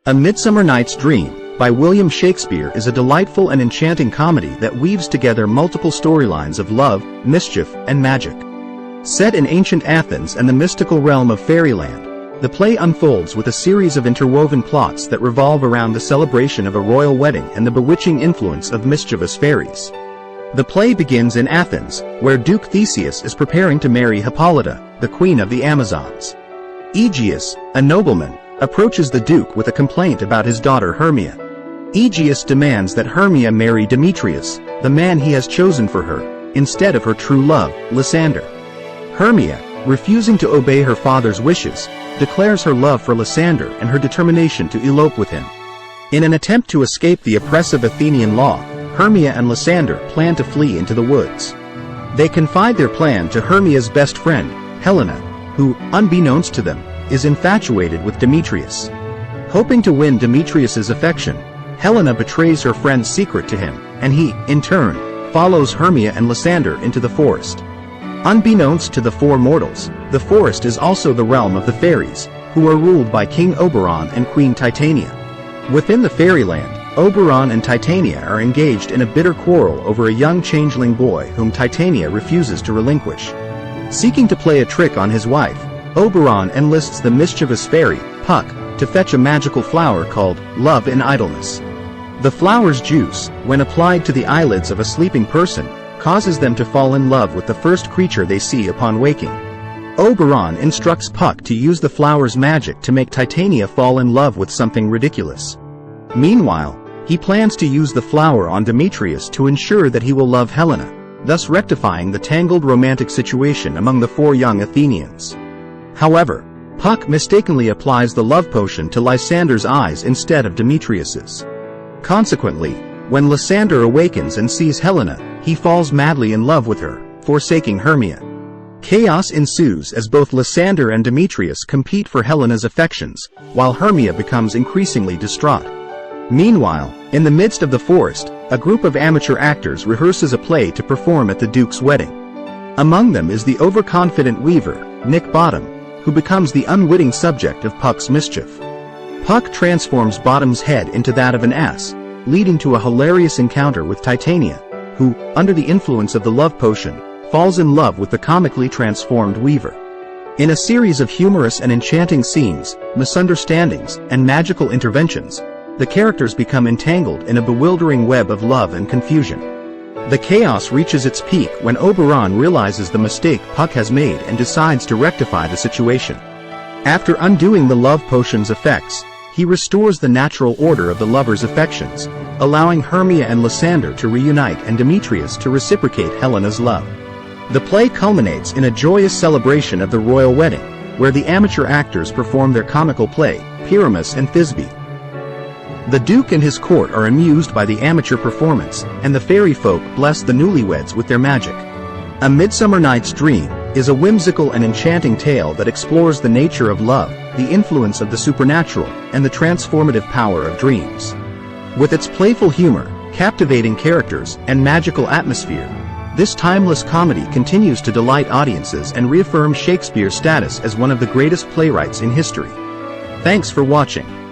A Midsummer Night's Dream, by William Shakespeare, is a delightful and enchanting comedy that weaves together multiple storylines of love, mischief, and magic. Set in ancient Athens and the mystical realm of Fairyland, the play unfolds with a series of interwoven plots that revolve around the celebration of a royal wedding and the bewitching influence of mischievous fairies. The play begins in Athens, where Duke Theseus is preparing to marry Hippolyta, the queen of the Amazons. Aegeus, a nobleman, approaches the Duke with a complaint about his daughter Hermia. Aegeus demands that Hermia marry Demetrius, the man he has chosen for her, instead of her true love, Lysander. Hermia, refusing to obey her father's wishes, declares her love for Lysander and her determination to elope with him. In an attempt to escape the oppressive Athenian law, Hermia and Lysander plan to flee into the woods. They confide their plan to Hermia's best friend, Helena, who, unbeknownst to them, is infatuated with Demetrius. Hoping to win Demetrius's affection, Helena betrays her friend's secret to him, and he, in turn, follows Hermia and Lysander into the forest. Unbeknownst to the four mortals, the forest is also the realm of the fairies, who are ruled by King Oberon and Queen Titania. Within the Fairyland, Oberon and Titania are engaged in a bitter quarrel over a young changeling boy whom Titania refuses to relinquish. Seeking to play a trick on his wife, Oberon enlists the mischievous fairy, Puck, to fetch a magical flower called Love-in-idleness. The flower's juice, when applied to the eyelids of a sleeping person, causes them to fall in love with the first creature they see upon waking. Oberon instructs Puck to use the flower's magic to make Titania fall in love with something ridiculous. Meanwhile, he plans to use the flower on Demetrius to ensure that he will love Helena, thus rectifying the tangled romantic situation among the four young Athenians. However, Puck mistakenly applies the love potion to Lysander's eyes instead of Demetrius's. Consequently, when Lysander awakens and sees Helena, he falls madly in love with her, forsaking Hermia. Chaos ensues as both Lysander and Demetrius compete for Helena's affections, while Hermia becomes increasingly distraught. Meanwhile, in the midst of the forest, a group of amateur actors rehearses a play to perform at the Duke's wedding. Among them is the overconfident weaver, Nick Bottom, who becomes the unwitting subject of Puck's mischief. Puck transforms Bottom's head into that of an ass, leading to a hilarious encounter with Titania, who, under the influence of the love potion, falls in love with the comically transformed weaver. In a series of humorous and enchanting scenes, misunderstandings, and magical interventions, the characters become entangled in a bewildering web of love and confusion. The chaos reaches its peak when Oberon realizes the mistake Puck has made and decides to rectify the situation. After undoing the love potion's effects, he restores the natural order of the lovers' affections, allowing Hermia and Lysander to reunite and Demetrius to reciprocate Helena's love. The play culminates in a joyous celebration of the royal wedding, where the amateur actors perform their comical play, Pyramus and Thisbe. The Duke and his court are amused by the amateur performance, and the fairy folk bless the newlyweds with their magic. A Midsummer Night's Dream is a whimsical and enchanting tale that explores the nature of love, the influence of the supernatural, and the transformative power of dreams. With its playful humor, captivating characters, and magical atmosphere, this timeless comedy continues to delight audiences and reaffirm Shakespeare's status as one of the greatest playwrights in history. Thanks for watching.